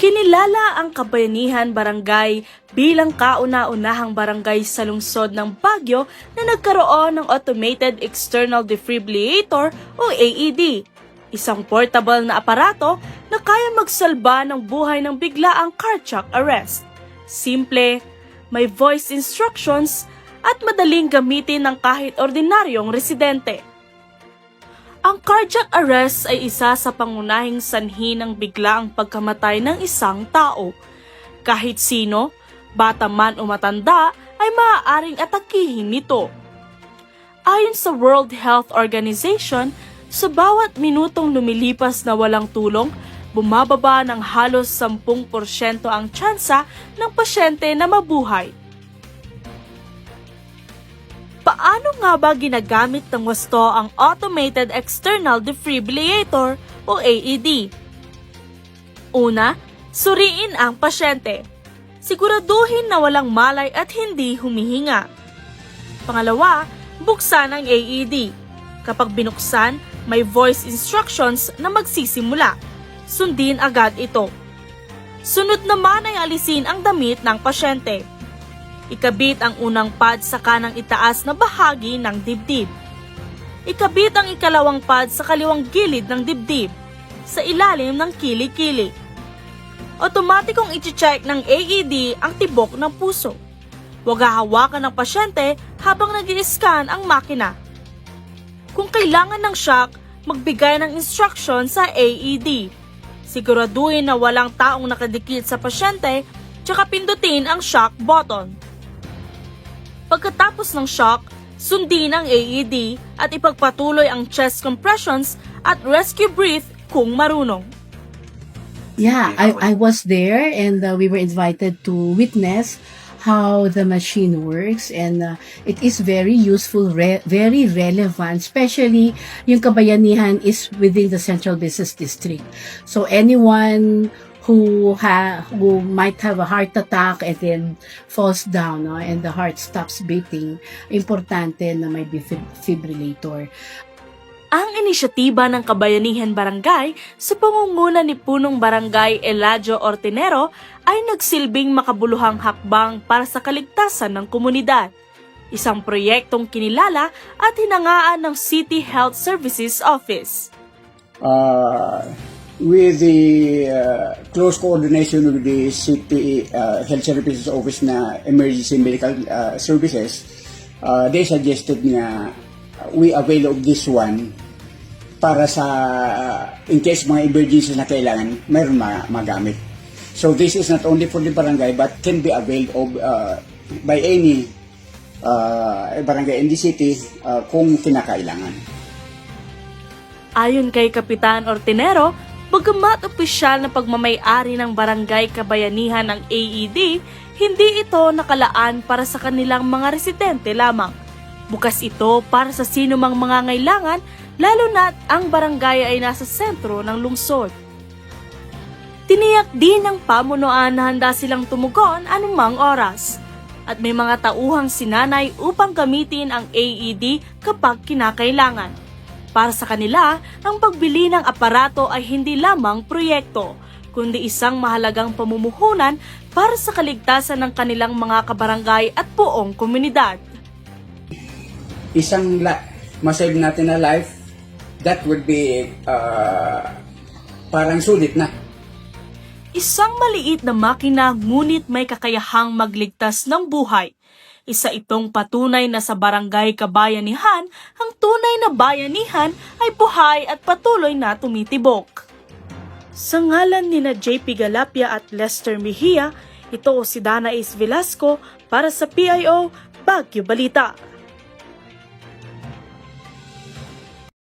Kinilala ang Kabayanihan Barangay bilang kauna-unahang barangay sa lungsod ng Baguio na nagkaroon ng Automated External Defibrillator o AED, isang portable na aparato na kaya magsalba ng buhay ng biglaang cardiac arrest. Simple, may voice instructions at madaling gamitin ng kahit ordinaryong residente. Ang cardiac arrest ay isa sa pangunahing sanhi ng biglaang pagkamatay ng isang tao. Kahit sino, bata man o matanda, ay maaaring atakihin nito. Ayon sa World Health Organization, sa bawat minutong lumilipas na walang tulong, bumababa ng halos 10% ang tsansa ng pasyente na mabuhay. Paano nga ba ginagamit ng wasto ang Automated External Defibrillator o AED? Una, suriin ang pasyente. Siguraduhin na walang malay at hindi humihinga. Pangalawa, buksan ang AED. Kapag binuksan, may voice instructions na magsisimula. Sundin agad ito. Sunod naman ay alisin ang damit ng pasyente. Ikabit ang unang pad sa kanang itaas na bahagi ng dibdib. Ikabit ang ikalawang pad sa kaliwang gilid ng dibdib, sa ilalim ng kili-kili. Otomatikong i-check ng AED ang tibok ng puso. Huwag hahawakan ng pasyente habang nag-i-scan ang makina. Kung kailangan ng shock, magbigay ng instruction sa AED. Siguraduhin na walang taong nakadikit sa pasyente, tsaka pindutin ang shock button. Pagkatapos ng shock, sundin ang AED at ipagpatuloy ang chest compressions at rescue breath kung marunong. Yeah, I was there and we were invited to witness how the machine works and it is very useful, very relevant, especially yung Kabayanihan is within the Central Business District. So anyone who might have a heart attack and then falls down and the heart stops beating, importante na may defibrillator. Ang inisyatiba ng Kabayanihan Barangay sa pangunguna ni Punong Barangay Eladio Ortinero ay nagsilbing makabuluhang hakbang para sa kaligtasan ng komunidad. Isang proyektong kinilala at hinangaan ng City Health Services Office. With the close coordination with the City Health Services Office na Emergency Medical Services, they suggested na we avail of this one para sa in case mga emergencies na kailangan, mayroon magamit. So this is not only for the barangay but can be availed of by any barangay in the city kung kinakailangan. Ayon kay Kapitan Ortinero, bagamat opisyal na pagmamay-ari ng Barangay Kabayanihan ng AED, hindi ito nakalaan para sa kanilang mga residente lamang. Bukas ito para sa sinumang mangangailangan, lalo na't ang barangay ay nasa sentro ng lungsod. Tiniyak din ng pamunuan na handa silang tumugon anumang oras. At may mga tauhang sinanay upang gamitin ang AED kapag kinakailangan. Para sa kanila, ang pagbili ng aparato ay hindi lamang proyekto, kundi isang mahalagang pamumuhunan para sa kaligtasan ng kanilang mga kabarangay at buong komunidad. Isang masave natin na life, that would be parang sulit na. Isang maliit na makina ngunit may kakayahang magligtas ng buhay. Isa itong patunay na sa Barangay Kabayanihan, ang tunay na bayanihan ay buhay at patuloy na tumitibok. Sa ngalan ni JP Galapia at Lester Mejia, ito si Dana Is Velasco para sa PIO Baguio Balita.